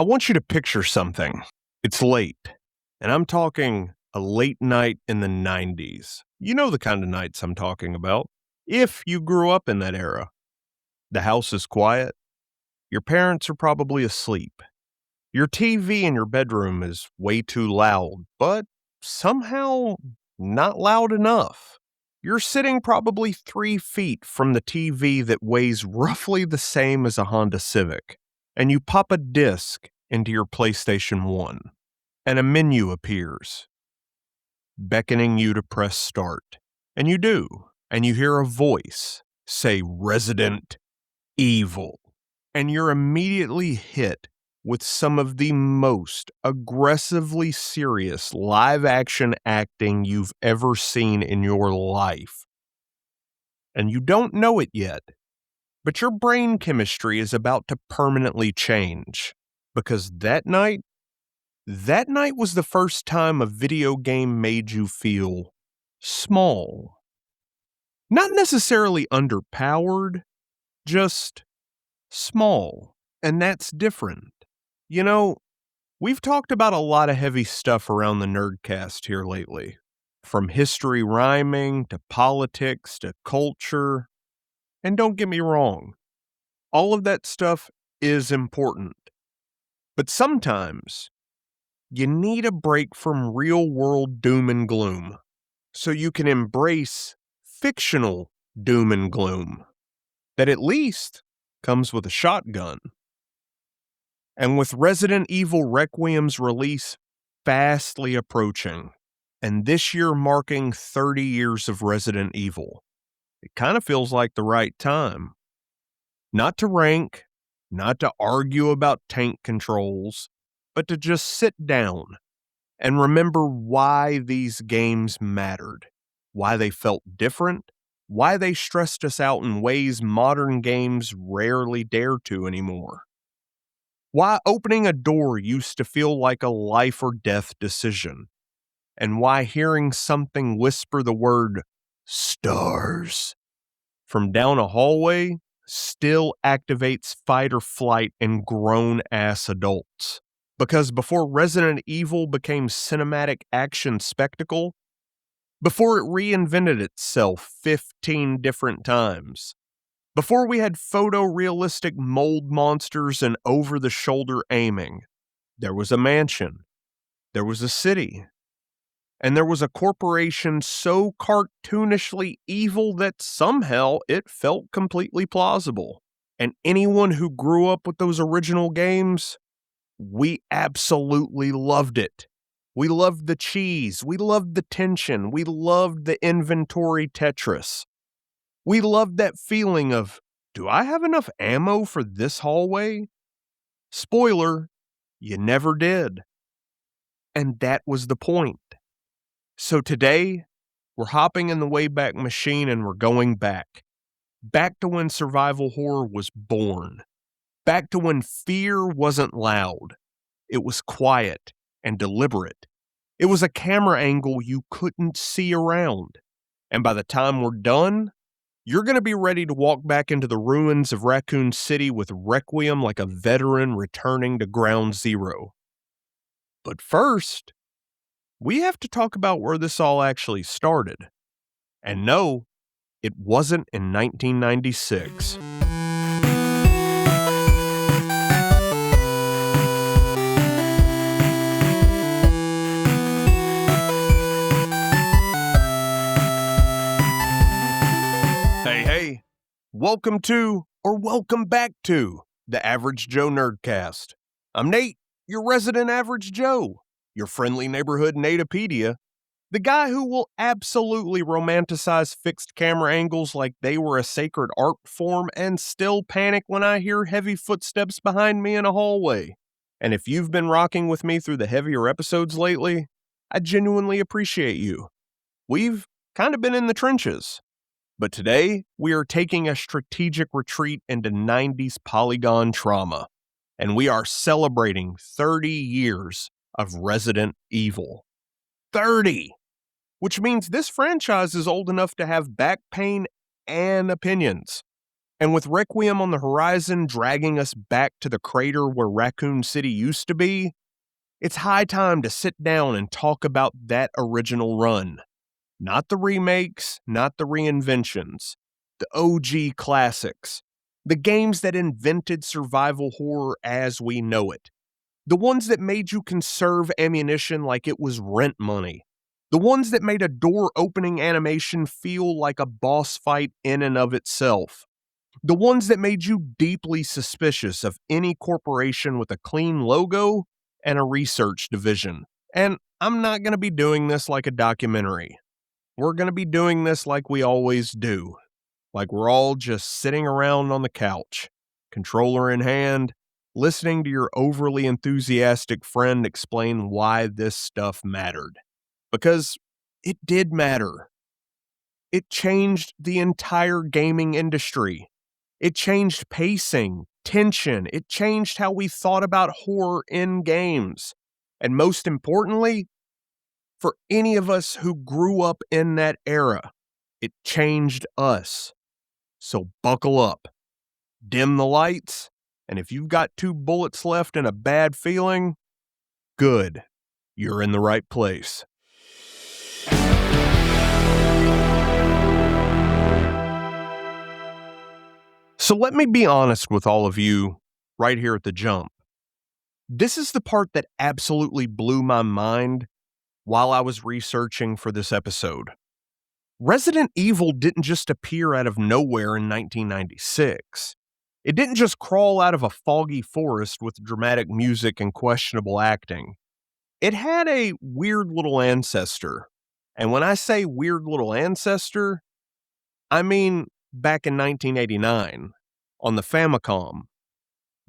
I want you to picture something. It's late, and I'm talking a late night in the 90s. You know the kind of nights I'm talking about. If you grew up in that era, the house is quiet, your parents are probably asleep, your TV in your bedroom is way too loud, but somehow not loud enough. You're sitting probably 3 feet from the TV that weighs roughly the same as a Honda Civic, and you pop a disc into your PlayStation 1, and a menu appears, beckoning you to press start. And you do, and you hear a voice say Resident Evil, and you're immediately hit with some of the most aggressively serious live-action acting you've ever seen in your life. And you don't know it yet, but your brain chemistry is about to permanently change, because that night was the first time a video game made you feel small. Not necessarily underpowered, just small. And that's different. You know, we've talked about a lot of heavy stuff around the Nerdcast here lately. From history rhyming, to politics, to culture. And don't get me wrong, all of that stuff is important. But sometimes, you need a break from real-world doom and gloom, so you can embrace fictional doom and gloom that at least comes with a shotgun. And with Resident Evil Requiem's release fastly approaching, and this year marking 30 years of Resident Evil, it kind of feels like the right time. Not to rank, not to argue about tank controls, but to just sit down and remember why these games mattered, why they felt different, why they stressed us out in ways modern games rarely dare to anymore. Why opening a door used to feel like a life or death decision, and why hearing something whisper the word stars from down a hallway still activates fight or flight in grown-ass adults. Because before Resident Evil became cinematic action spectacle, before it reinvented itself 15 different times, before we had photorealistic mold monsters and over-the-shoulder aiming, there was a mansion, there was a city, and there was a corporation so cartoonishly evil that somehow it felt completely plausible. And anyone who grew up with those original games, we absolutely loved it. We loved the cheese, we loved the tension, we loved the inventory Tetris. We loved that feeling of, do I have enough ammo for this hallway? Spoiler, you never did. And that was the point. So today, we're hopping in the Wayback Machine and we're going back. Back to when survival horror was born. Back to when fear wasn't loud. It was quiet and deliberate. It was a camera angle you couldn't see around. And by the time we're done, you're going to be ready to walk back into the ruins of Raccoon City with Requiem like a veteran returning to ground zero. But first, we have to talk about where this all actually started. And no, it wasn't in 1996. Hey, welcome to, or welcome back to, the Average Joe Nerdcast. I'm Nate, your resident Average Joe, your friendly neighborhood Natopedia, the guy who will absolutely romanticize fixed camera angles like they were a sacred art form and still panic when I hear heavy footsteps behind me in a hallway. And if you've been rocking with me through the heavier episodes lately, I genuinely appreciate you. We've kind of been in the trenches. But today, we are taking a strategic retreat into 90s polygon trauma, and we are celebrating 30 years of Resident Evil. 30! Which means this franchise is old enough to have back pain and opinions. And with Requiem on the horizon dragging us back to the crater where Raccoon City used to be, it's high time to sit down and talk about that original run. Not the remakes, not the reinventions, the OG classics. The games that invented survival horror as we know it. The ones that made you conserve ammunition like it was rent money. The ones that made a door opening animation feel like a boss fight in and of itself. The ones that made you deeply suspicious of any corporation with a clean logo and a research division. And I'm not going to be doing this like a documentary. We're going to be doing this like we always do. Like we're all just sitting around on the couch, controller in hand, listening to your overly enthusiastic friend explain why this stuff mattered. Because it did matter. It changed the entire gaming industry. It changed pacing, tension. It changed how we thought about horror in games. And most importantly, for any of us who grew up in that era, it changed us. So buckle up, dim the lights, and if you've got 2 bullets left and a bad feeling, good, you're in the right place. So let me be honest with all of you right here at the jump. This is the part that absolutely blew my mind while I was researching for this episode. Resident Evil didn't just appear out of nowhere in 1996. It didn't just crawl out of a foggy forest with dramatic music and questionable acting. It had a weird little ancestor. And when I say weird little ancestor, I mean back in 1989, on the Famicom,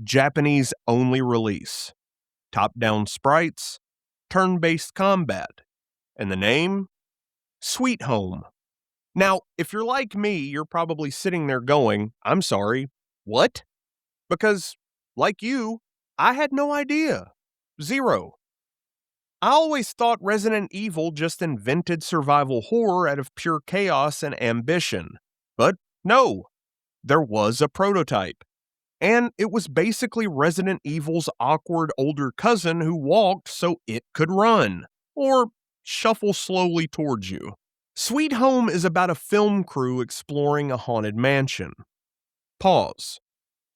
Japanese only release, top-down sprites, turn-based combat, and the name? Sweet Home. Now, if you're like me, you're probably sitting there going, I'm sorry, what? Because, like you, I had no idea. Zero. I always thought Resident Evil just invented survival horror out of pure chaos and ambition. But no, there was a prototype. And it was basically Resident Evil's awkward older cousin who walked so it could run, or shuffle slowly towards you. Sweet Home is about a film crew exploring a haunted mansion. Pause.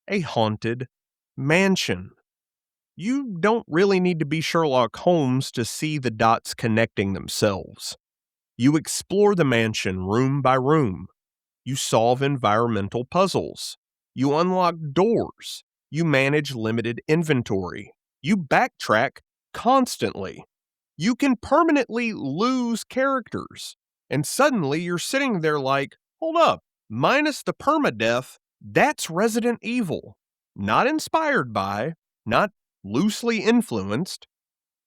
A haunted mansion. You don't really need to be Sherlock Holmes to see the dots connecting themselves. You explore the mansion room by room. You solve environmental puzzles. You unlock doors. You manage limited inventory. You backtrack constantly. You can permanently lose characters. And suddenly you're sitting there like, hold up, minus the permadeath, that's Resident Evil. Not inspired by, not loosely influenced.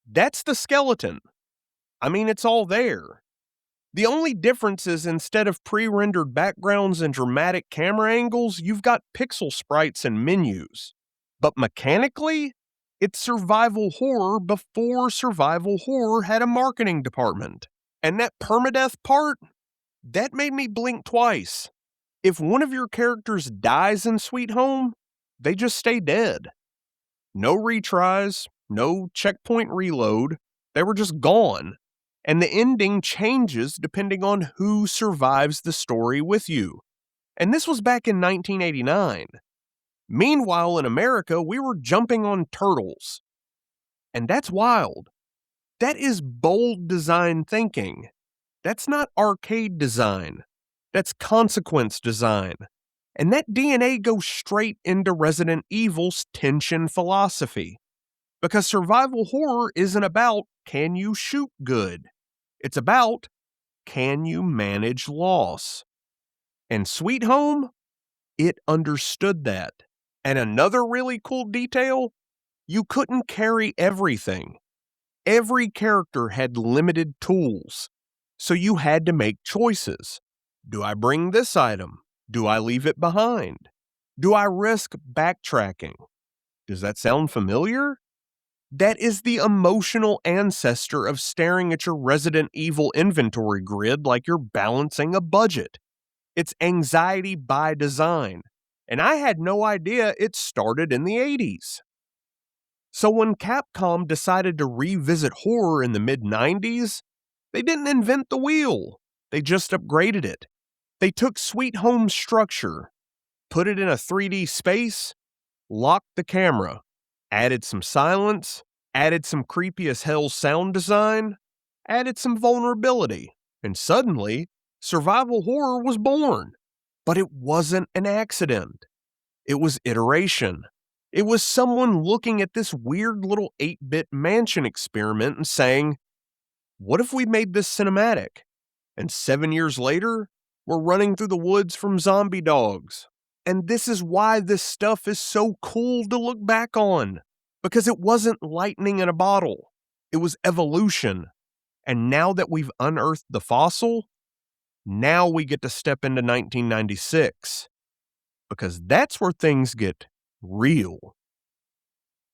That's the skeleton. I mean, it's all there. The only difference is instead of pre-rendered backgrounds and dramatic camera angles, you've got pixel sprites and menus. But mechanically, it's survival horror before survival horror had a marketing department. And that permadeath part, that made me blink twice. If one of your characters dies in Sweet Home, they just stay dead. No retries, no checkpoint reload, they were just gone. And the ending changes depending on who survives the story with you. And this was back in 1989. Meanwhile, in America, we were jumping on turtles. And that's wild. That is bold design thinking. That's not arcade design. That's consequence design. And that DNA goes straight into Resident Evil's tension philosophy. Because survival horror isn't about, can you shoot good? It's about, can you manage loss? And Sweet Home, it understood that. And another really cool detail, you couldn't carry everything. Every character had limited tools, so you had to make choices. Do I bring this item? Do I leave it behind? Do I risk backtracking? Does that sound familiar? That is the emotional ancestor of staring at your Resident Evil inventory grid like you're balancing a budget. It's anxiety by design, And I had no idea it started in the 80s. So when Capcom decided to revisit horror in the mid-90s, they didn't invent the wheel. They just upgraded it. They took Sweet Home structure, put it in a 3D space, locked the camera, added some silence, added some creepy as hell sound design, added some vulnerability, and suddenly, survival horror was born. But it wasn't an accident. It was iteration. It was someone looking at this weird little 8-bit mansion experiment and saying, what if we made this cinematic? And 7 years later, we're running through the woods from zombie dogs. And this is why this stuff is so cool to look back on. Because it wasn't lightning in a bottle. It was evolution. And now that we've unearthed the fossil, now we get to step into 1996. Because that's where things get real.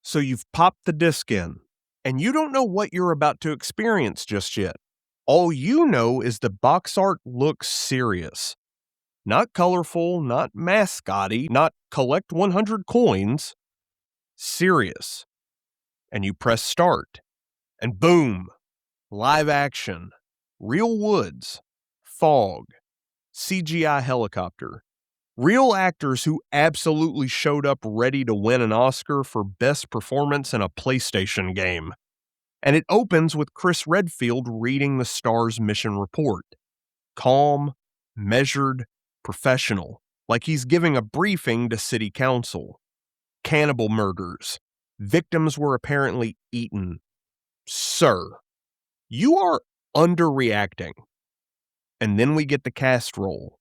So you've popped the disc in, and you don't know what you're about to experience just yet. All you know is the box art looks serious. Not colorful, not mascotty, not collect 100 coins. Serious. And you press start, and boom, live action, real woods, fog, CGI helicopter. Real actors who absolutely showed up ready to win an Oscar for Best Performance in a PlayStation game. And it opens with Chris Redfield reading the star's mission report. Calm, measured, professional, like he's giving a briefing to city council. Cannibal murders. Victims were apparently eaten. Sir, you are underreacting. And then we get the cast roll.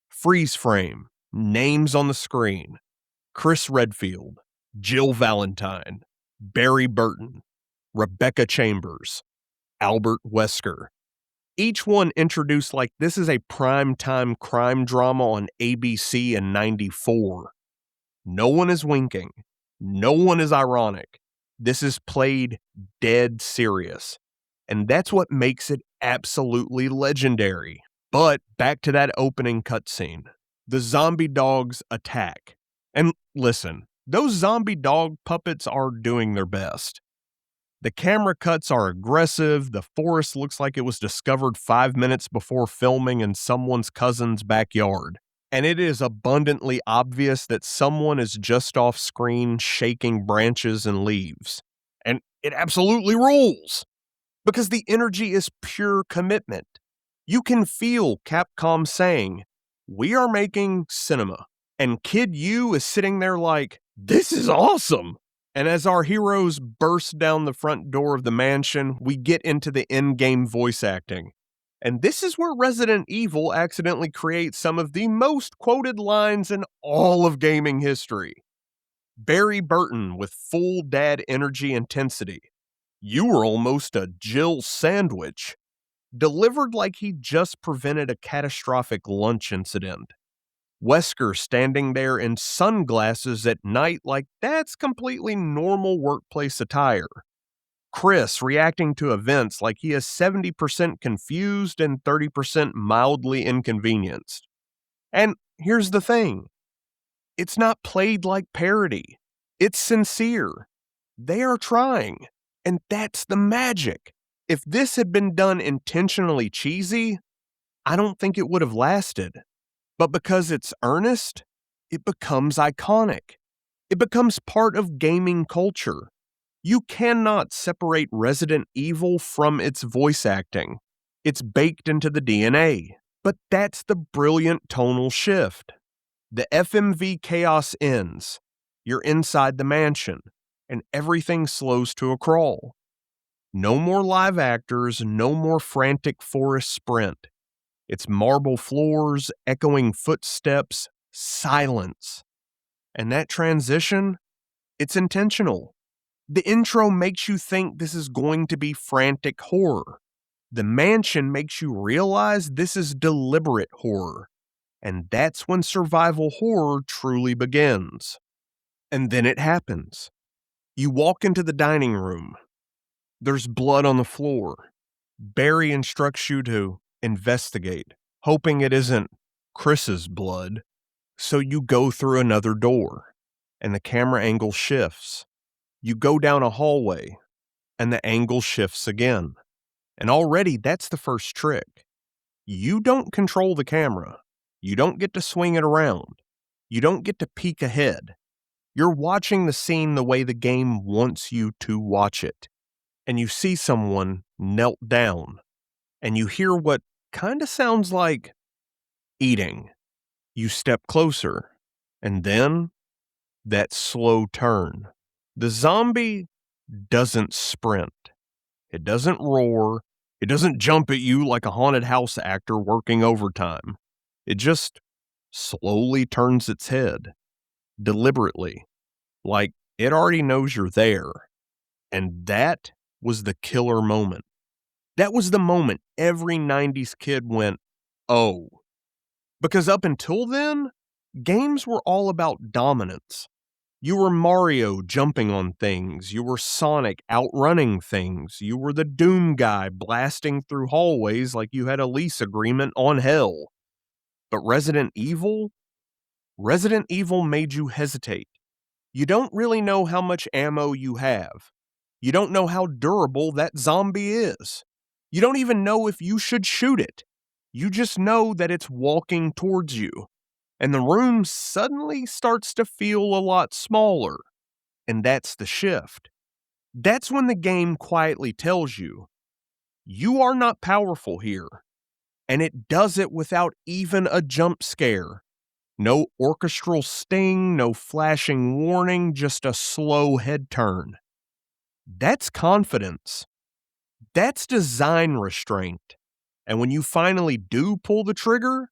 Freeze frame, names on the screen. Chris Redfield, Jill Valentine, Barry Burton, Rebecca Chambers, Albert Wesker. Each one introduced like this is a primetime crime drama on ABC in '94. No one is winking. No one is ironic. This is played dead serious. And that's what makes it absolutely legendary. But back to that opening cutscene. The zombie dogs attack. And listen, those zombie dog puppets are doing their best. The camera cuts are aggressive. The forest looks like it was discovered 5 minutes before filming in someone's cousin's backyard. And it is abundantly obvious that someone is just off screen shaking branches and leaves. And it absolutely rules. Because the energy is pure commitment. You can feel Capcom saying, we are making cinema. And Kid U is sitting there like, this is awesome. And as our heroes burst down the front door of the mansion, we get into the in-game voice acting. And this is where Resident Evil accidentally creates some of the most quoted lines in all of gaming history. Barry Burton with full dad energy intensity. You were almost a Jill sandwich. Delivered like he just prevented a catastrophic lunch incident. Wesker standing there in sunglasses at night like that's completely normal workplace attire. Chris reacting to events like he is 70% confused and 30% mildly inconvenienced. And here's the thing. It's not played like parody. It's sincere. They are trying. And that's the magic. If this had been done intentionally cheesy, I don't think it would have lasted. But because it's earnest, it becomes iconic. It becomes part of gaming culture. You cannot separate Resident Evil from its voice acting. It's baked into the DNA. But that's the brilliant tonal shift. The FMV chaos ends. You're inside the mansion, and everything slows to a crawl. No more live actors, no more frantic forest sprint. It's marble floors, echoing footsteps, silence. And that transition, it's intentional. The intro makes you think this is going to be frantic horror. The mansion makes you realize this is deliberate horror. And that's when survival horror truly begins. And then it happens. You walk into the dining room. There's blood on the floor. Barry instructs you to investigate, hoping it isn't Chris's blood. So you go through another door, and the camera angle shifts. You go down a hallway, and the angle shifts again. And already that's the first trick. You don't control the camera. You don't get to swing it around. You don't get to peek ahead. You're watching the scene the way the game wants you to watch it. And you see someone knelt down, and you hear what kind of sounds like eating. You step closer, and then that slow turn. The zombie doesn't sprint. It doesn't roar. It doesn't jump at you like a haunted house actor working overtime. It just slowly turns its head, deliberately, like it already knows you're there. And that was the killer moment. That was the moment every 90s kid went, oh. Because up until then, games were all about dominance. You were Mario jumping on things. You were Sonic outrunning things. You were the Doom guy blasting through hallways like you had a lease agreement on hell. But Resident Evil made you hesitate. You don't really know how much ammo you have. You don't know how durable that zombie is. You don't even know if you should shoot it. You just know that it's walking towards you. And the room suddenly starts to feel a lot smaller. And that's the shift. That's when the game quietly tells you, you are not powerful here. And it does it without even a jump scare. No orchestral sting, no flashing warning, just a slow head turn. That's confidence. That's design restraint. And when you finally do pull the trigger,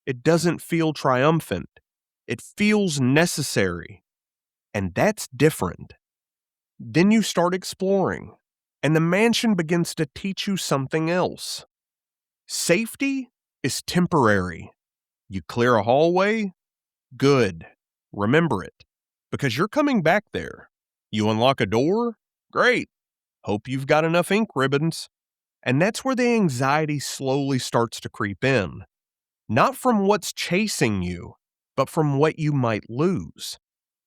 it doesn't feel triumphant. It feels necessary. And that's different. Then you start exploring, and the mansion begins to teach you something else. Safety is temporary. You clear a hallway? Good. Remember it, because you're coming back there. You unlock a door? Great. Hope you've got enough ink ribbons. And that's where the anxiety slowly starts to creep in. Not from what's chasing you, but from what you might lose.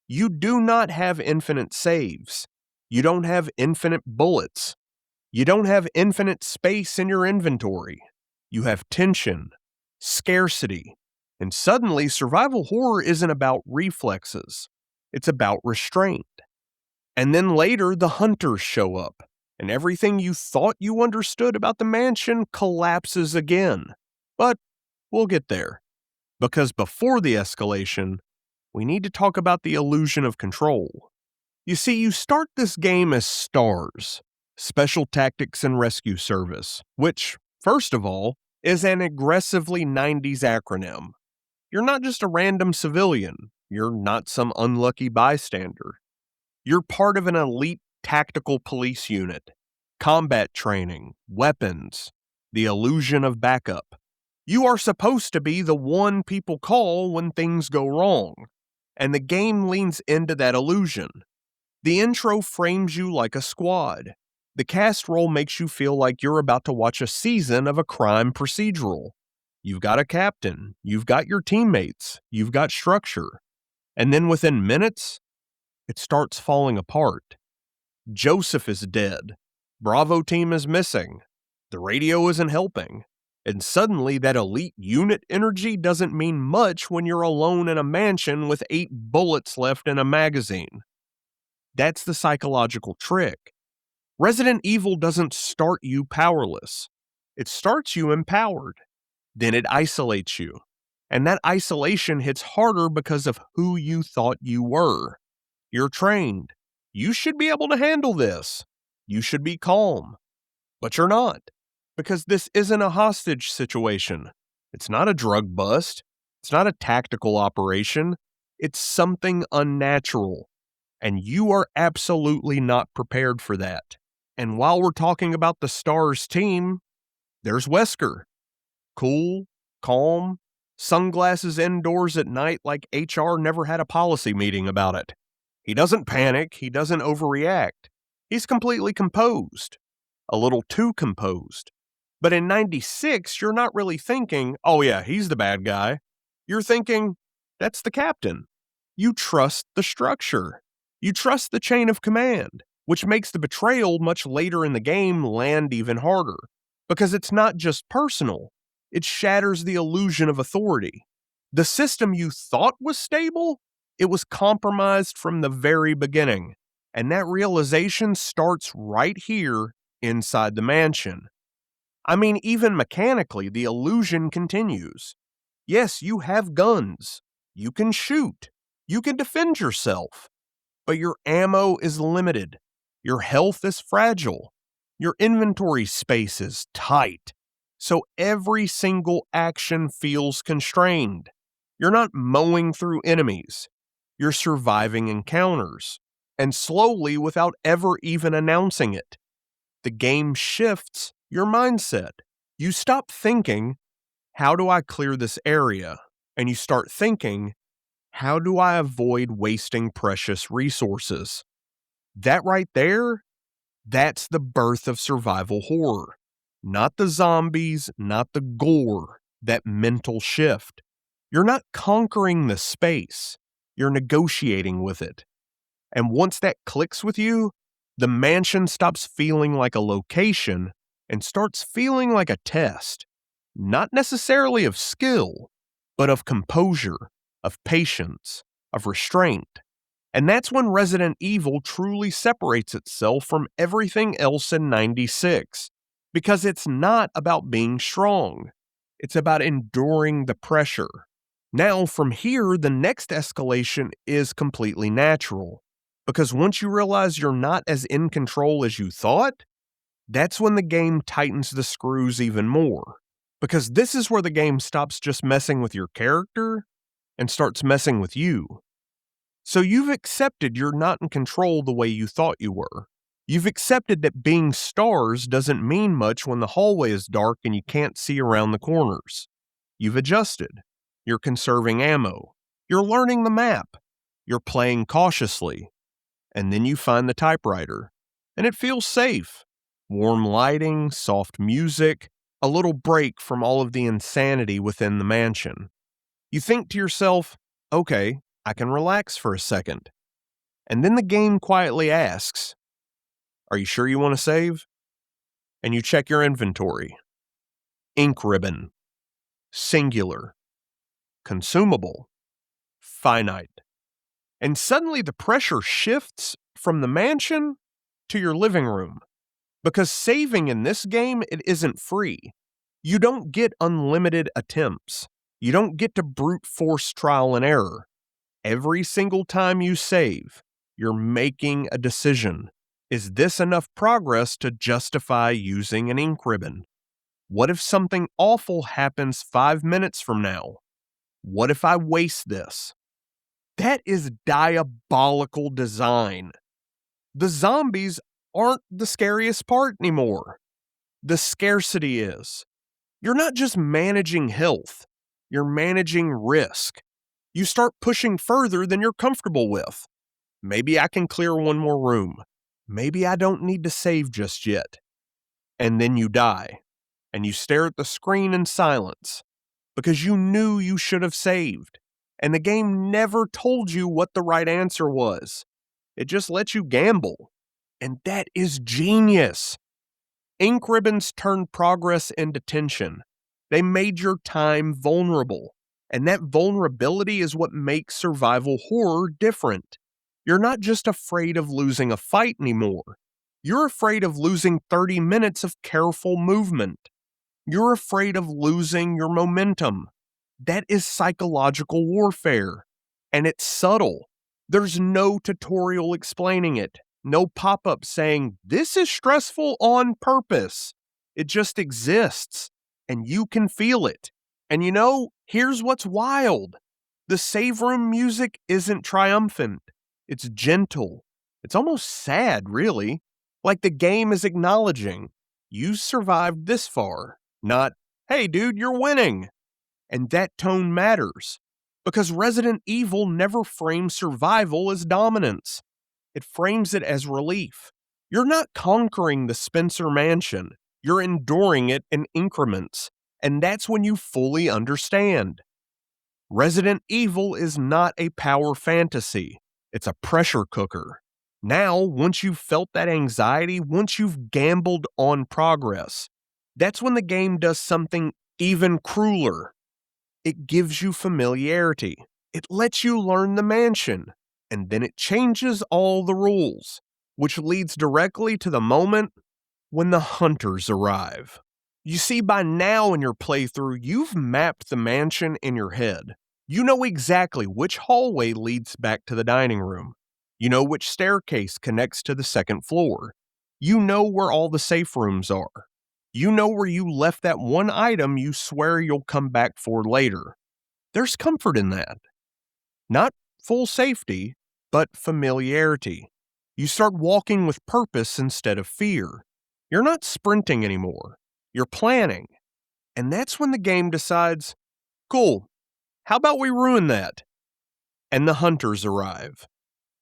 You do not have infinite saves. You don't have infinite bullets. You don't have infinite space in your inventory. You have tension, scarcity, and suddenly survival horror isn't about reflexes. It's about restraint. And then later the hunters show up, and everything you thought you understood about the mansion collapses again. But we'll get there. Because before the escalation, we need to talk about the illusion of control. You see, you start this game as STARS, Special Tactics and Rescue Service, which, first of all, is an aggressively 90s acronym. You're not just a random civilian. You're not some unlucky bystander. You're part of an elite tactical police unit, combat training, weapons, the illusion of backup. You are supposed to be the one people call when things go wrong, and the game leans into that illusion. The intro frames you like a squad. The cast role makes you feel like you're about to watch a season of a crime procedural. You've got a captain, you've got your teammates, you've got structure. And then within minutes, it starts falling apart. Joseph is dead. Bravo team is missing. The radio isn't helping. And suddenly that elite unit energy doesn't mean much when you're alone in a mansion with 8 bullets left in a magazine. That's the psychological trick. Resident Evil doesn't start you powerless. It starts you empowered. Then it isolates you. And that isolation hits harder because of who you thought you were. You're trained. You should be able to handle this. You should be calm. But you're not. Because this isn't a hostage situation. It's not a drug bust. It's not a tactical operation. It's something unnatural. And you are absolutely not prepared for that. And while we're talking about the STARS team, there's Wesker. Cool, calm, sunglasses indoors at night like HR never had a policy meeting about it. He doesn't panic. He doesn't overreact. He's completely composed. A little too composed. But in 96, you're not really thinking, oh yeah, he's the bad guy. You're thinking, That's the captain. You trust the structure. You trust the chain of command, which makes the betrayal much later in the game land even harder. Because it's not just personal, it shatters the illusion of authority. The system you thought was stable, it was compromised from the very beginning. And that realization starts right here inside the mansion. I mean, even mechanically, the illusion continues. Yes, you have guns. You can shoot. You can defend yourself. But your ammo is limited. Your health is fragile. Your inventory space is tight. So every single action feels constrained. You're not mowing through enemies. You're surviving encounters. And slowly, without ever even announcing it, the game shifts your mindset. You stop thinking, how do I clear this area? And you start thinking, how do I avoid wasting precious resources? That right there, that's the birth of survival horror. Not the zombies, not the gore, that mental shift. You're not conquering the space, you're negotiating with it. And once that clicks with you, the mansion stops feeling like a location and starts feeling like a test. Not necessarily of skill, but of composure, of patience, of restraint. And that's when Resident Evil truly separates itself from everything else in 96. Because it's not about being strong. It's about enduring the pressure. Now, from here, the next escalation is completely natural. Because once you realize you're not as in control as you thought, that's when the game tightens the screws even more. Because this is where the game stops just messing with your character and starts messing with you. So you've accepted you're not in control the way you thought you were. You've accepted that being stars doesn't mean much when the hallway is dark and you can't see around the corners. You've adjusted. You're conserving ammo. You're learning the map. You're playing cautiously. And then you find the typewriter. And it feels safe. Warm lighting, soft music, a little break from all of the insanity within the mansion. You think to yourself, okay, I can relax for a second. And then the game quietly asks, are you sure you want to save? And you check your inventory. Ink ribbon. Singular. Consumable. Finite. And suddenly the pressure shifts from the mansion to your living room. Because saving in this game, it isn't free. You don't get unlimited attempts. You don't get to brute force trial and error. Every single time you save, you're making a decision. Is this enough progress to justify using an ink ribbon? What if something awful happens 5 minutes from now? What if I waste this? That is diabolical design. The zombies aren't the scariest part anymore. The scarcity is. You're not just managing health, you're managing risk. You start pushing further than you're comfortable with. Maybe I can clear one more room. Maybe I don't need to save just yet. And then you die, and you stare at the screen in silence because you knew you should have saved. And the game never told you what the right answer was. It just lets you gamble. And that is genius. Ink ribbons turned progress into tension. They made your time vulnerable. And that vulnerability is what makes survival horror different. You're not just afraid of losing a fight anymore. You're afraid of losing 30 minutes of careful movement. You're afraid of losing your momentum. That is psychological warfare. And it's subtle. There's no tutorial explaining it. No pop-up saying, this is stressful on purpose. It just exists. And you can feel it. And you know, here's what's wild. The save room music isn't triumphant. It's gentle. It's almost sad, really. Like the game is acknowledging, you survived this far. Not, hey dude, you're winning. And that tone matters. Because Resident Evil never frames survival as dominance. It frames it as relief. You're not conquering the Spencer Mansion. You're enduring it in increments. And that's when you fully understand. Resident Evil is not a power fantasy, it's a pressure cooker. Now, once you've felt that anxiety, once you've gambled on progress, that's when the game does something even crueler. It gives you familiarity. It lets you learn the mansion, and then it changes all the rules, which leads directly to the moment when the hunters arrive. You see, by now in your playthrough, you've mapped the mansion in your head. You know exactly which hallway leads back to the dining room. You know which staircase connects to the second floor. You know where all the safe rooms are. You know where you left that one item you swear you'll come back for later. There's comfort in that. Not full safety, but familiarity. You start walking with purpose instead of fear. You're not sprinting anymore. You're planning. And that's when the game decides, cool, how about we ruin that? And the hunters arrive.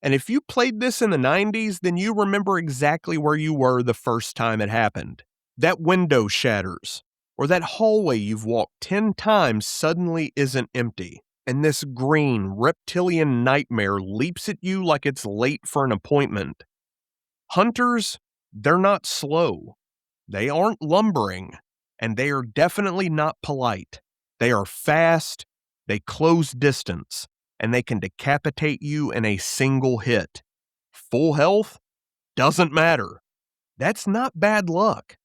And if you played this in the 90s, then you remember exactly where you were the first time it happened. That window shatters, or that hallway you've walked 10 times suddenly isn't empty, and this green reptilian nightmare leaps at you like it's late for an appointment. Hunters, they're not slow. They aren't lumbering, and they are definitely not polite. They are fast, they close distance, and they can decapitate you in a single hit. Full health? Doesn't matter. That's not bad luck.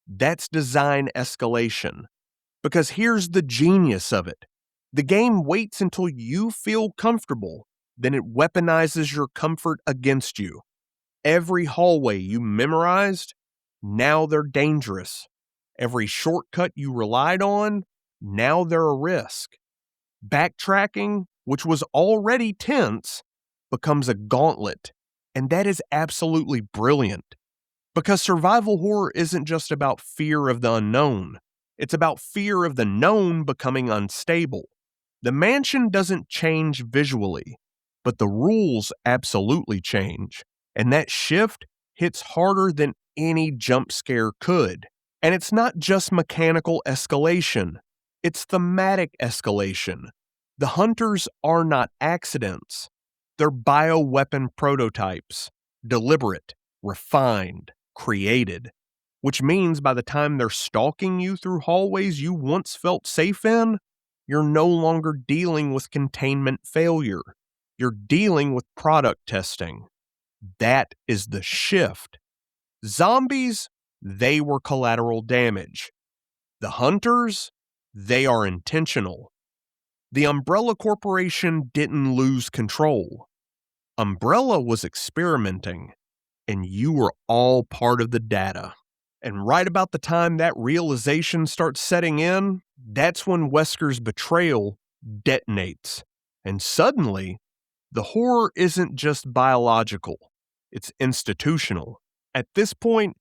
That's design escalation. Because here's the genius of it. The game waits until you feel comfortable, then it weaponizes your comfort against you. Every hallway you memorized, now they're dangerous. Every shortcut you relied on, now they're a risk. Backtracking, which was already tense, becomes a gauntlet, and that is absolutely brilliant. Because survival horror isn't just about fear of the unknown, it's about fear of the known becoming unstable. The mansion doesn't change visually, but the rules absolutely change, and that shift hits harder than any jump scare could. And it's not just mechanical escalation, it's thematic escalation. The hunters are not accidents, they're bioweapon prototypes, deliberate, refined, created, which means by the time they're stalking you through hallways you once felt safe in, you're no longer dealing with containment failure. You're dealing with product testing. That is the shift. Zombies, they were collateral damage. The hunters, they are intentional. The Umbrella Corporation didn't lose control. Umbrella was experimenting, and you were all part of the data. And right about the time that realization starts setting in, that's when Wesker's betrayal detonates. And suddenly, the horror isn't just biological, it's institutional. At this point,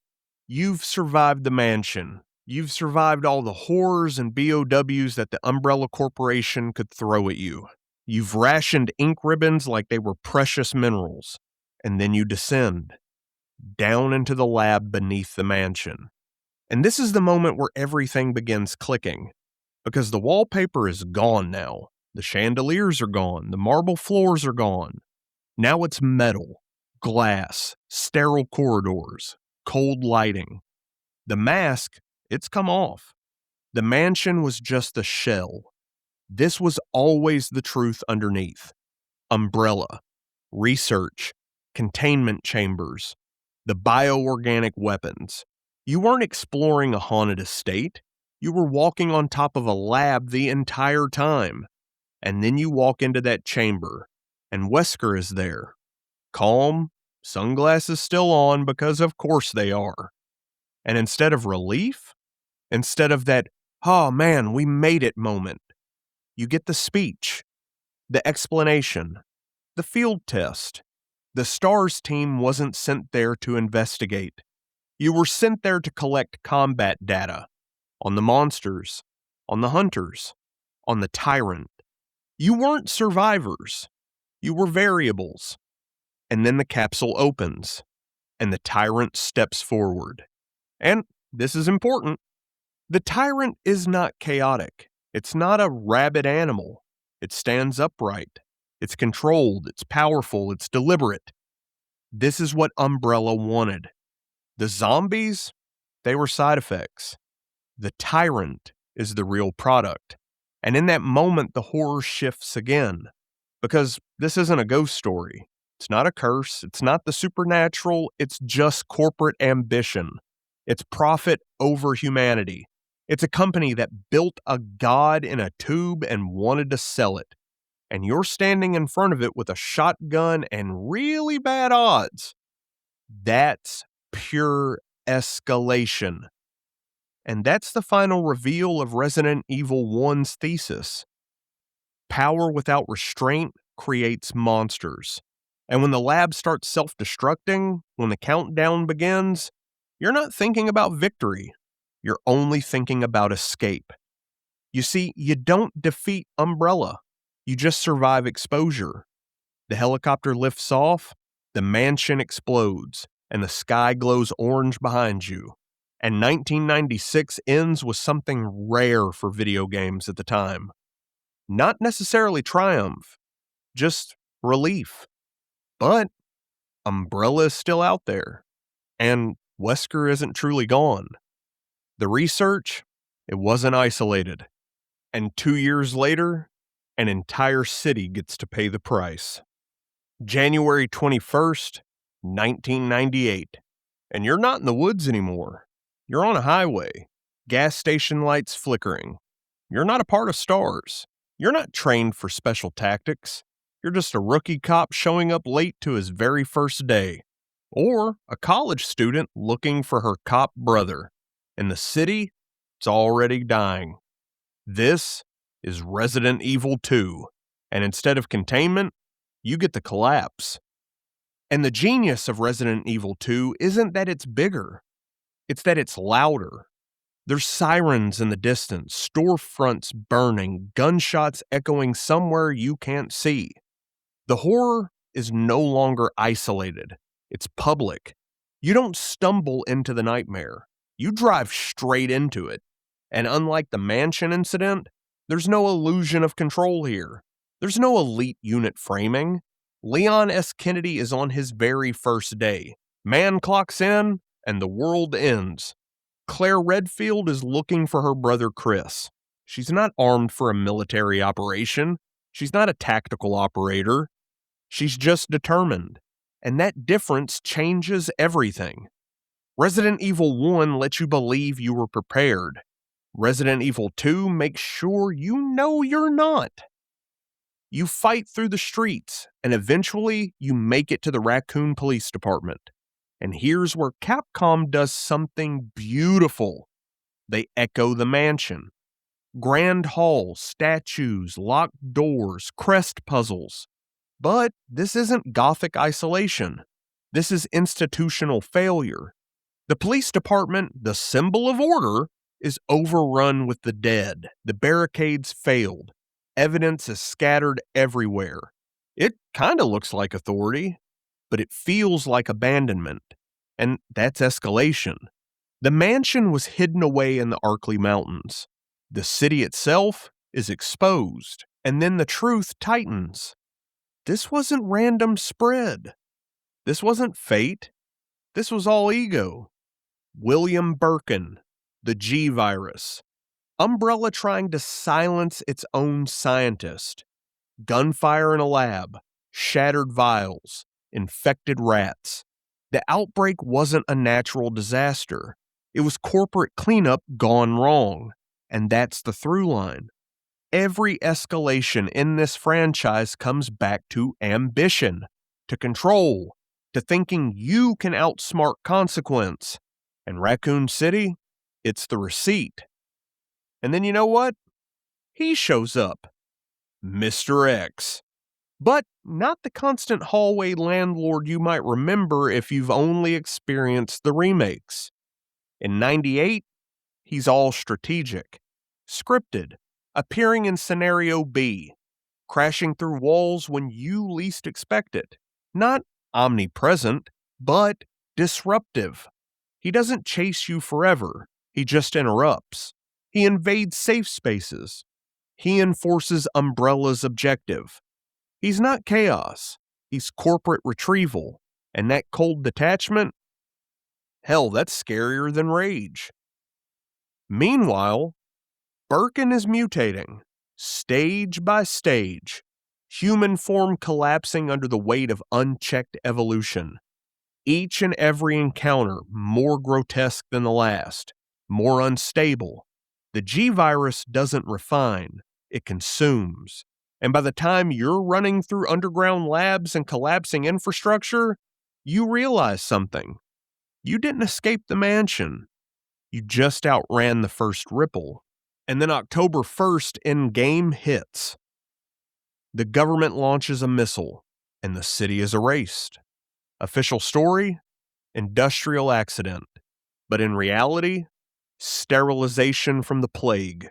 you've survived the mansion. You've survived all the horrors and BOWs that the Umbrella Corporation could throw at you. You've rationed ink ribbons like they were precious minerals. And then you descend down into the lab beneath the mansion. And this is the moment where everything begins clicking, because the wallpaper is gone now. The chandeliers are gone. The marble floors are gone. Now it's metal, glass, sterile corridors, cold lighting. The mask, it's come off. The mansion was just a shell. This was always the truth underneath. Umbrella, research, containment chambers, the bioorganic weapons. You weren't exploring a haunted estate. You were walking on top of a lab the entire time. And then you walk into that chamber, and Wesker is there. Calm, sunglasses still on because of course they are. And instead of relief, instead of that, oh man, we made it moment, you get the speech, the explanation, the field test. The STARS team wasn't sent there to investigate. You were sent there to collect combat data on the monsters, on the hunters, on the tyrant. You weren't survivors. You were variables. And then the capsule opens, and the tyrant steps forward. And this is important. The tyrant is not chaotic. It's not a rabid animal. It stands upright. It's controlled. It's powerful. It's deliberate. This is what Umbrella wanted. The zombies, they were side effects. The tyrant is the real product. And in that moment, the horror shifts again. Because this isn't a ghost story. It's not a curse. It's not the supernatural. It's just corporate ambition. It's profit over humanity. It's a company that built a god in a tube and wanted to sell it. And you're standing in front of it with a shotgun and really bad odds. That's pure escalation. And that's the final reveal of Resident Evil 1's thesis. Power without restraint creates monsters. And when the lab starts self-destructing, when the countdown begins, you're not thinking about victory. You're only thinking about escape. You see, you don't defeat Umbrella. You just survive exposure. The helicopter lifts off, the mansion explodes, and the sky glows orange behind you. And 1996 ends with something rare for video games at the time. Not necessarily triumph, just relief. But Umbrella is still out there, and Wesker isn't truly gone. The research, it wasn't isolated. And 2 years later, an entire city gets to pay the price. January 21st, 1998. And you're not in the woods anymore. You're on a highway, gas station lights flickering. You're not a part of stars. You're not trained for special tactics. You're just a rookie cop showing up late to his very first day. Or a college student looking for her cop brother. And the city, it's already dying. This is Resident Evil 2. And instead of containment, you get the collapse. And the genius of Resident Evil 2 isn't that it's bigger. It's that it's louder. There's sirens in the distance, storefronts burning, gunshots echoing somewhere you can't see. The horror is no longer isolated. It's public. You don't stumble into the nightmare. You drive straight into it. And unlike the mansion incident, there's no illusion of control here. There's no elite unit framing. Leon S. Kennedy is on his very first day. Man clocks in, and the world ends. Claire Redfield is looking for her brother Chris. She's not armed for a military operation. She's not a tactical operator. She's just determined. And that difference changes everything. Resident Evil 1 lets you believe you were prepared. Resident Evil 2 makes sure you know you're not. You fight through the streets, and eventually you make it to the Raccoon Police Department. And here's where Capcom does something beautiful. They echo the mansion. Grand halls, statues, locked doors, crest puzzles. But this isn't gothic isolation. This is institutional failure. The police department, the symbol of order, is overrun with the dead. The barricades failed. Evidence is scattered everywhere. It kinda looks like authority, but it feels like abandonment. And that's escalation. The mansion was hidden away in the Arkley Mountains. The city itself is exposed, and then the truth tightens. This wasn't random spread. This wasn't fate. This was all ego. William Birkin, the G virus. Umbrella trying to silence its own scientist. Gunfire in a lab. Shattered vials. Infected rats. The outbreak wasn't a natural disaster. It was corporate cleanup gone wrong. And that's the through line. Every escalation in this franchise comes back to ambition, to control, to thinking you can outsmart consequence. And Raccoon City, it's the receipt. And then you know what? He shows up. Mr. X. But not the constant hallway landlord you might remember if you've only experienced the remakes. In 98, he's all strategic, scripted, appearing in Scenario B, crashing through walls when you least expect it. Not omnipresent, but disruptive. He doesn't chase you forever, he just interrupts. He invades safe spaces. He enforces Umbrella's objective. He's not chaos. He's corporate retrieval. And that cold detachment? Hell, that's scarier than rage. Meanwhile, Birkin is mutating, stage by stage, human form collapsing under the weight of unchecked evolution. Each and every encounter more grotesque than the last, more unstable. The G-virus doesn't refine, it consumes. And by the time you're running through underground labs and collapsing infrastructure, you realize something. You didn't escape the mansion. You just outran the first ripple. And then October 1st in-game hits. The government launches a missile, and the city is erased. Official story? Industrial accident. But in reality, sterilization from the plague.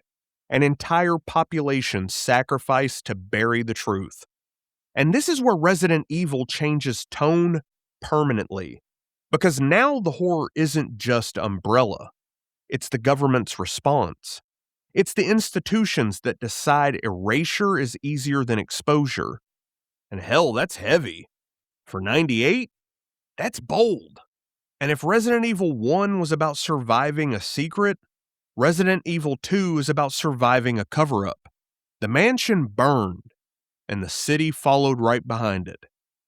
An entire population sacrificed to bury the truth. And this is where Resident Evil changes tone permanently. Because now the horror isn't just Umbrella. It's the government's response. It's the institutions that decide erasure is easier than exposure. And hell, that's heavy. For 98, that's bold. And if Resident Evil 1 was about surviving a secret, Resident Evil 2 is about surviving a cover-up. The mansion burned, and the city followed right behind it.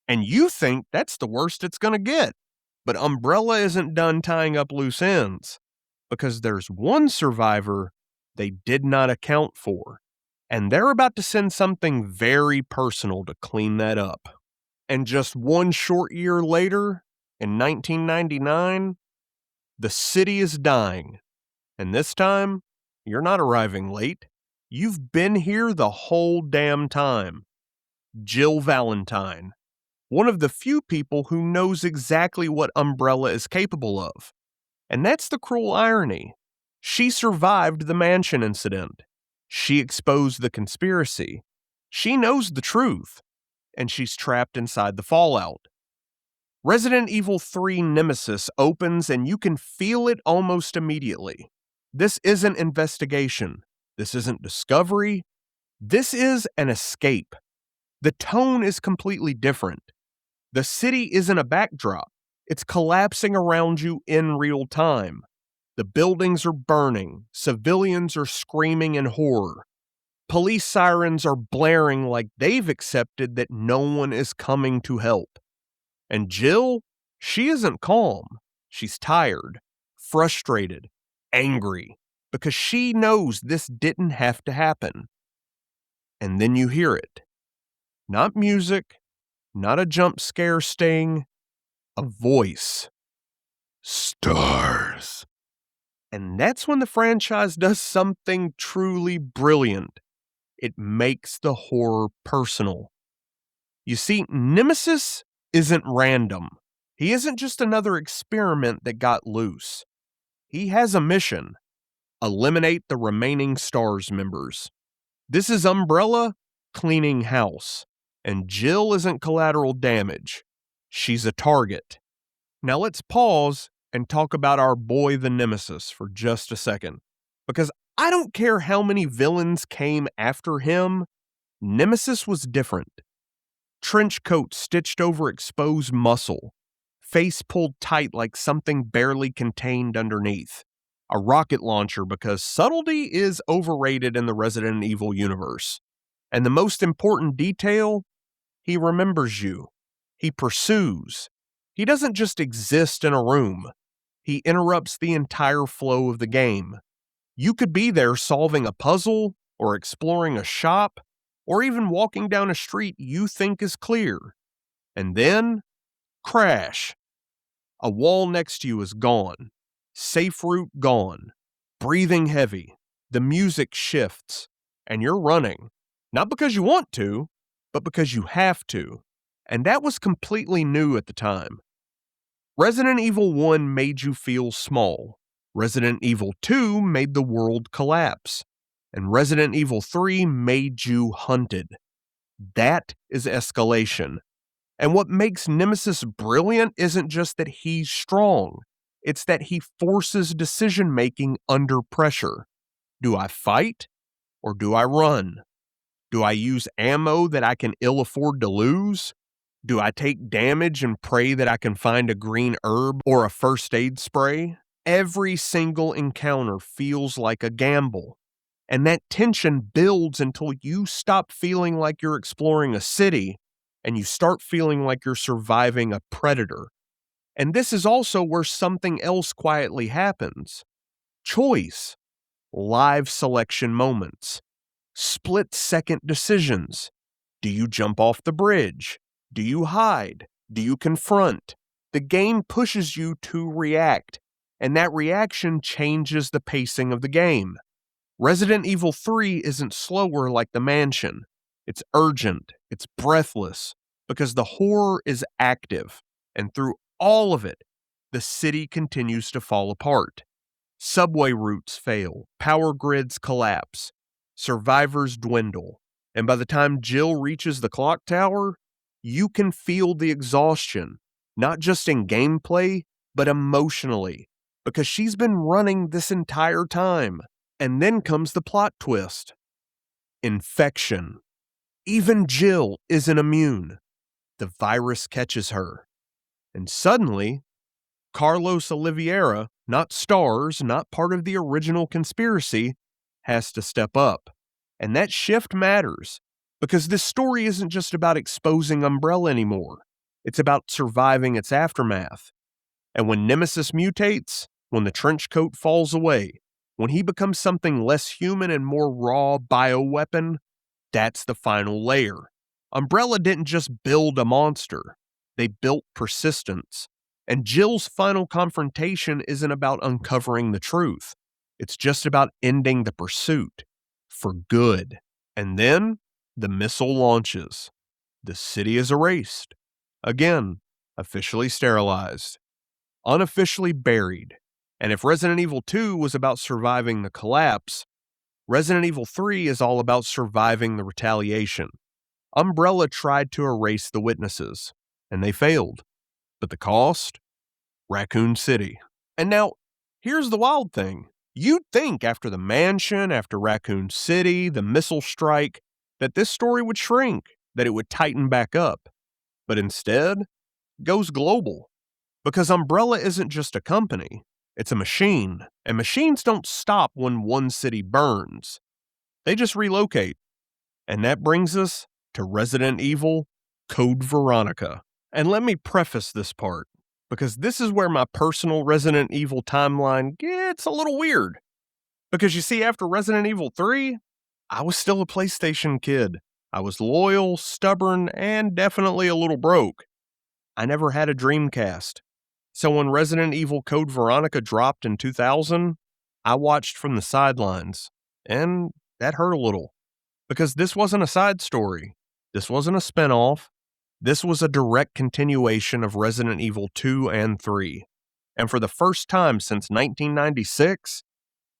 And you think that's the worst it's gonna get. But Umbrella isn't done tying up loose ends, because there's one survivor they did not account for, and they're about to send something very personal to clean that up. And just one short year later, in 1999, the city is dying, and this time, you're not arriving late. You've been here the whole damn time. Jill Valentine, one of the few people who knows exactly what Umbrella is capable of. And that's the cruel irony. She survived the mansion incident. She exposed the conspiracy. She knows the truth. And she's trapped inside the fallout. Resident Evil 3 Nemesis opens and you can feel it almost immediately. This isn't investigation. This isn't discovery. This is an escape. The tone is completely different. The city isn't a backdrop. It's collapsing around you in real time. The buildings are burning. Civilians are screaming in horror. Police sirens are blaring like they've accepted that no one is coming to help. And Jill, she isn't calm. She's tired, frustrated, angry, because she knows this didn't have to happen. And then you hear it. Not music, not a jump scare sting, a voice. Stars. And that's when the franchise does something truly brilliant. It makes the horror personal. You see, Nemesis isn't random. He isn't just another experiment that got loose. He has a mission. Eliminate the remaining STARS members. This is Umbrella cleaning house. And Jill isn't collateral damage. She's a target. Now let's pause and talk about our boy the Nemesis for just a second. Because I don't care how many villains came after him, Nemesis was different. Trench coat stitched over exposed muscle. Face pulled tight like something barely contained underneath. A rocket launcher because subtlety is overrated in the Resident Evil universe. And the most important detail, he remembers you. He pursues. He doesn't just exist in a room. He interrupts the entire flow of the game. You could be there solving a puzzle, or exploring a shop, or even walking down a street you think is clear. And then, crash. A wall next to you is gone. Safe route gone. Breathing heavy. The music shifts. And you're running. Not because you want to, but because you have to. And that was completely new at the time. Resident Evil 1 made you feel small. Resident Evil 2 made the world collapse. And Resident Evil 3 made you hunted. That is escalation. And what makes Nemesis brilliant isn't just that he's strong. It's that he forces decision-making under pressure. Do I fight? or do I run? Do I use ammo that I can ill afford to lose? Do I take damage and pray that I can find a green herb or a first aid spray? Every single encounter feels like a gamble. And that tension builds until you stop feeling like you're exploring a city and you start feeling like you're surviving a predator. And this is also where something else quietly happens. Choice, live selection moments, split-second decisions. Do you jump off the bridge? Do you hide? Do you confront? The game pushes you to react, and that reaction changes the pacing of the game. Resident Evil 3 isn't slower like the mansion. It's urgent, it's breathless, because the horror is active, and through all of it, the city continues to fall apart. Subway routes fail, power grids collapse, survivors dwindle, and by the time Jill reaches the clock tower, you can feel the exhaustion, not just in gameplay, but emotionally, because she's been running this entire time. And then comes the plot twist. Infection. Even Jill isn't immune. The virus catches her. And suddenly, Carlos Oliveira, not Stars, not part of the original conspiracy, has to step up. And that shift matters, because this story isn't just about exposing Umbrella anymore. It's about surviving its aftermath. And when Nemesis mutates, when the trench coat falls away, when he becomes something less human and more raw bioweapon, that's the final layer. Umbrella didn't just build a monster, they built persistence. And Jill's final confrontation isn't about uncovering the truth. It's just about ending the pursuit for good. And then the missile launches. The city is erased. Again, officially sterilized. Unofficially buried. And if Resident Evil 2 was about surviving the collapse, Resident Evil 3 is all about surviving the retaliation. Umbrella tried to erase the witnesses, and they failed. But the cost? Raccoon City. And now, here's the wild thing. You'd think after the mansion, after Raccoon City, the missile strike, that this story would shrink, that it would tighten back up. But instead, it goes global. Because Umbrella isn't just a company. It's a machine, and machines don't stop when one city burns. They just relocate. And that brings us to Resident Evil Code Veronica. And let me preface this part, because this is where my personal Resident Evil timeline gets a little weird. Because you see, after Resident Evil 3, I was still a PlayStation kid. I was loyal, stubborn, and definitely a little broke. I never had a Dreamcast. So when Resident Evil Code Veronica dropped in 2000, I watched from the sidelines, and that hurt a little. Because this wasn't a side story. This wasn't a spinoff. This was a direct continuation of Resident Evil 2 and 3. And for the first time since 1996,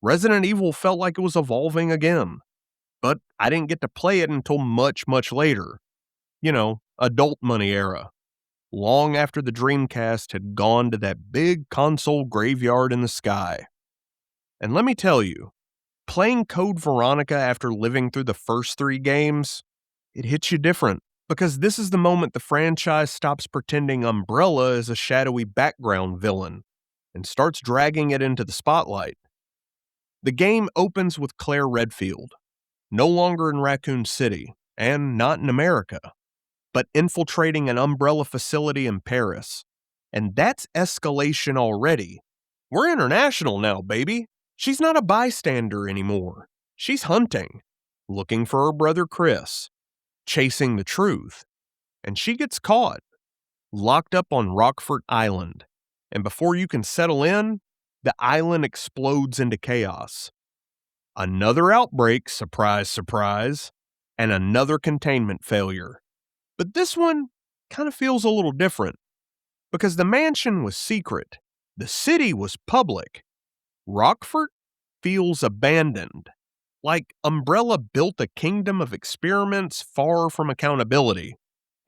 Resident Evil felt like it was evolving again. But I didn't get to play it until much, much later. You know, adult money era. Long after the Dreamcast had gone to that big console graveyard in the sky. And let me tell you, playing Code Veronica after living through the first 3 games, it hits you different, because this is the moment the franchise stops pretending Umbrella is a shadowy background villain and starts dragging it into the spotlight. The game opens with Claire Redfield, no longer in Raccoon City, and not in America, but infiltrating an Umbrella facility in Paris. And that's escalation already. We're international now, baby. She's not a bystander anymore. She's hunting, looking for her brother Chris, chasing the truth. And she gets caught, locked up on Rockfort Island. And before you can settle in, the island explodes into chaos. Another outbreak, surprise, surprise, and another containment failure. But this one kind of feels a little different, because the mansion was secret, the city was public. Rockfort feels abandoned, like Umbrella built a kingdom of experiments far from accountability,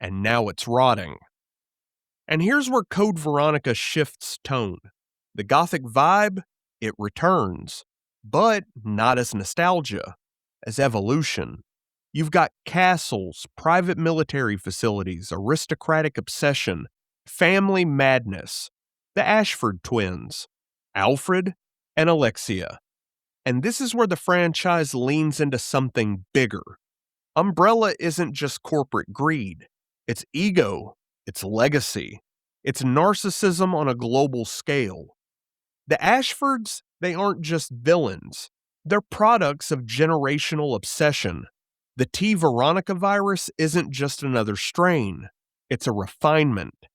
and now it's rotting. And here's where Code Veronica shifts tone. The gothic vibe, it returns, but not as nostalgia, as evolution. You've got castles, private military facilities, aristocratic obsession, family madness, the Ashford twins, Alfred and Alexia. And this is where the franchise leans into something bigger. Umbrella isn't just corporate greed. It's ego. It's legacy. It's narcissism on a global scale. The Ashfords, they aren't just villains. They're products of generational obsession. The T. Veronica virus isn't just another strain. It's a refinement.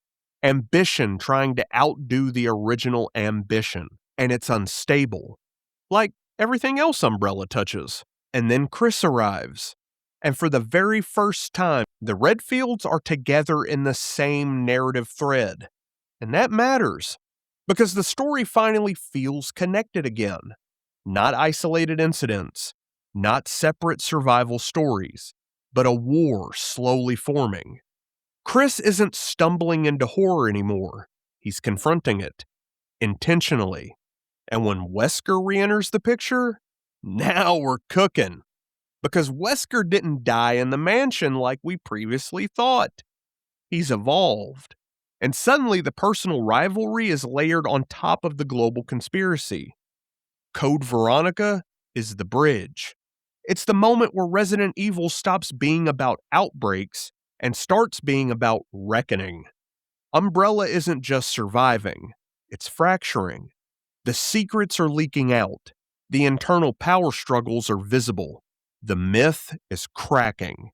Ambition trying to outdo the original ambition. And it's unstable. Like everything else Umbrella touches. And then Chris arrives. And for the very first time, the Redfields are together in the same narrative thread. And that matters, because the story finally feels connected again. Not isolated incidents, not separate survival stories, but a war slowly forming. Chris isn't stumbling into horror anymore. He's confronting it, intentionally. And when Wesker re-enters the picture, now we're cooking. Because Wesker didn't die in the mansion like we previously thought. He's evolved. And suddenly the personal rivalry is layered on top of the global conspiracy. Code Veronica is the bridge. It's the moment where Resident Evil stops being about outbreaks and starts being about reckoning. Umbrella isn't just surviving, it's fracturing. The secrets are leaking out. The internal power struggles are visible. The myth is cracking.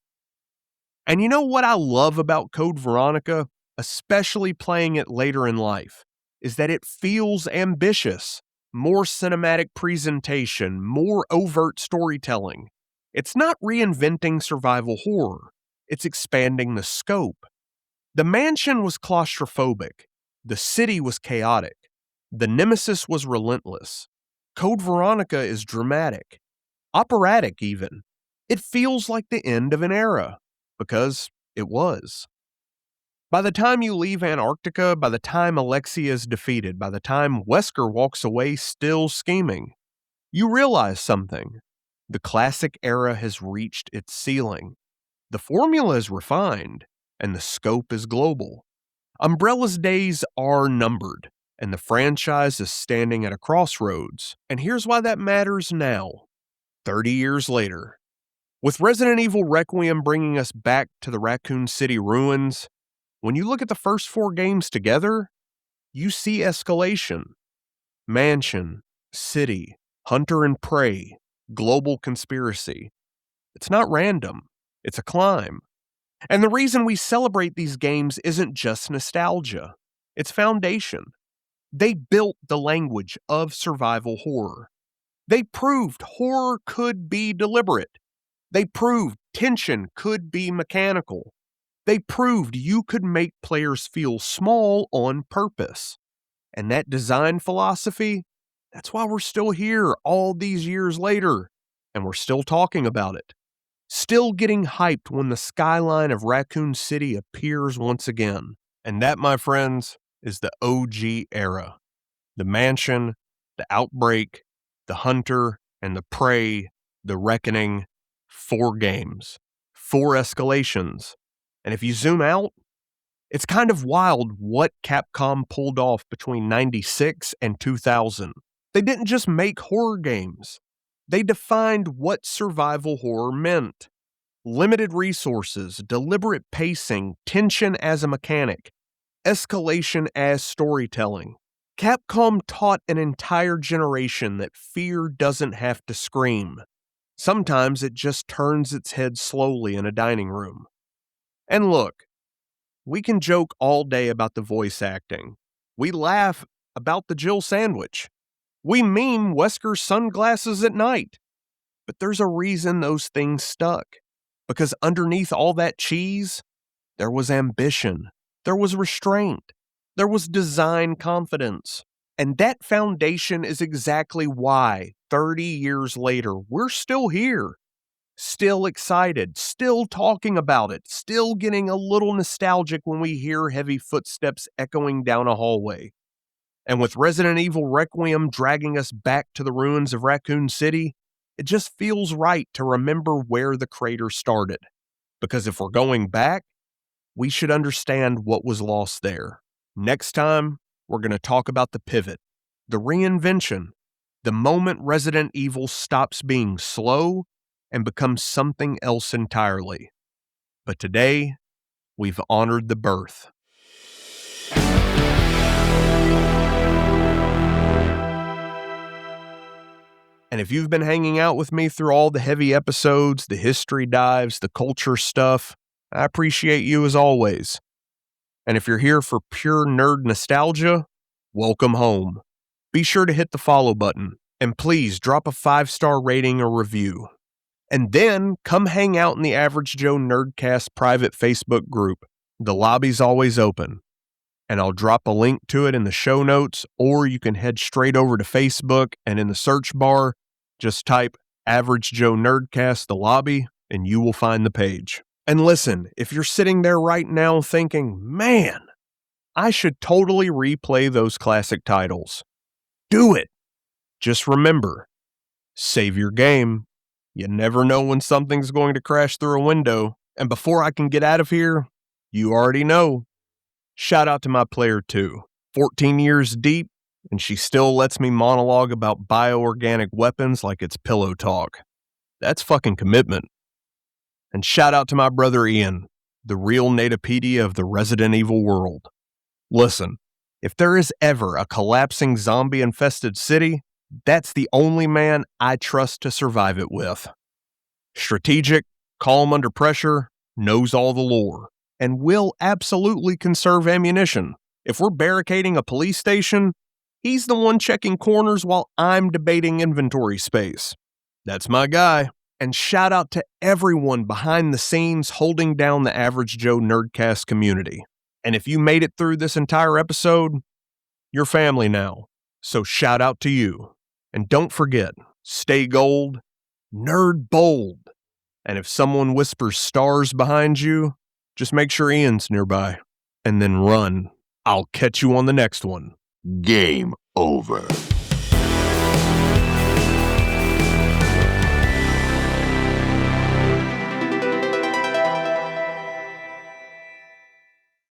And you know what I love about Code Veronica, especially playing it later in life, is that it feels ambitious. More cinematic presentation, more overt storytelling. It's not reinventing survival horror. It's expanding the scope. The mansion was claustrophobic. The city was chaotic. The Nemesis was relentless. Code Veronica is dramatic. Operatic, even. It feels like the end of an era, because it was. By the time you leave Antarctica, by the time Alexia is defeated, by the time Wesker walks away still scheming, you realize something. The classic era has reached its ceiling. The formula is refined, and the scope is global. Umbrella's days are numbered, and the franchise is standing at a crossroads. And here's why that matters now. 30 years later. With Resident Evil Requiem bringing us back to the Raccoon City ruins, when you look at the first 4 games together, you see escalation. Mansion, city, hunter and prey, global conspiracy. It's not random. It's a climb. And the reason we celebrate these games isn't just nostalgia. It's foundation. They built the language of survival horror. They proved horror could be deliberate. They proved tension could be mechanical. They proved you could make players feel small on purpose. And that design philosophy, that's why we're still here all these years later, and we're still talking about it. Still getting hyped when the skyline of Raccoon City appears once again. And that, my friends, is the OG era. The mansion, the outbreak, the hunter and the prey, the reckoning, 4 games, 4 escalations. And if you zoom out, it's kind of wild what Capcom pulled off between 96 and 2000. They didn't just make horror games. They defined what survival horror meant. Limited resources, deliberate pacing, tension as a mechanic, escalation as storytelling. Capcom taught an entire generation that fear doesn't have to scream. Sometimes it just turns its head slowly in a dining room. And look, we can joke all day about the voice acting. We laugh about the Jill sandwich. We meme Wesker's sunglasses at night. But there's a reason those things stuck. Because underneath all that cheese, there was ambition. There was restraint. There was design confidence. And that foundation is exactly why, 30 years later, we're still here. Still excited, still talking about it, still getting a little nostalgic when we hear heavy footsteps echoing down a hallway. And with Resident Evil Requiem dragging us back to the ruins of Raccoon City, It just feels right to remember where the crater started. Because if we're going back, we should understand what was lost there. Next time, we're going to talk about the pivot, the reinvention, the moment Resident Evil stops being slow and becomes something else entirely. But today, we've honored the birth. And if you've been hanging out with me through all the heavy episodes, the history dives, the culture stuff, I appreciate you as always. And if you're here for pure nerd nostalgia, welcome home. Be sure to hit the follow button, and please drop a 5-star rating or review. And then come hang out in the Average Joe Nerdcast private Facebook group. The lobby's always open. And I'll drop a link to it in the show notes, or you can head straight over to Facebook and in the search bar, just type Average Joe Nerdcast, the lobby, and you will find the page. And listen, if you're sitting there right now thinking, man, I should totally replay those classic titles, do it. Just remember, save your game. You never know when something's going to crash through a window. And before I can get out of here, you already know. Shout out to my player 2, 14 years deep, and she still lets me monologue about bioorganic weapons like it's pillow talk. That's fucking commitment. And shout out to my brother Ian, the real Natipedia of the Resident Evil world. Listen, if there is ever a collapsing zombie-infested city, that's the only man I trust to survive it with. Strategic, calm under pressure, knows all the lore, and will absolutely conserve ammunition. If we're barricading a police station, he's the one checking corners while I'm debating inventory space. That's my guy. And shout out to everyone behind the scenes holding down the Average Joe Nerdcast community. And if you made it through this entire episode, you're family now. So shout out to you. And don't forget, stay gold, nerd bold. And if someone whispers stars behind you, just make sure Ian's nearby. And then run. I'll catch you on the next one. Game over.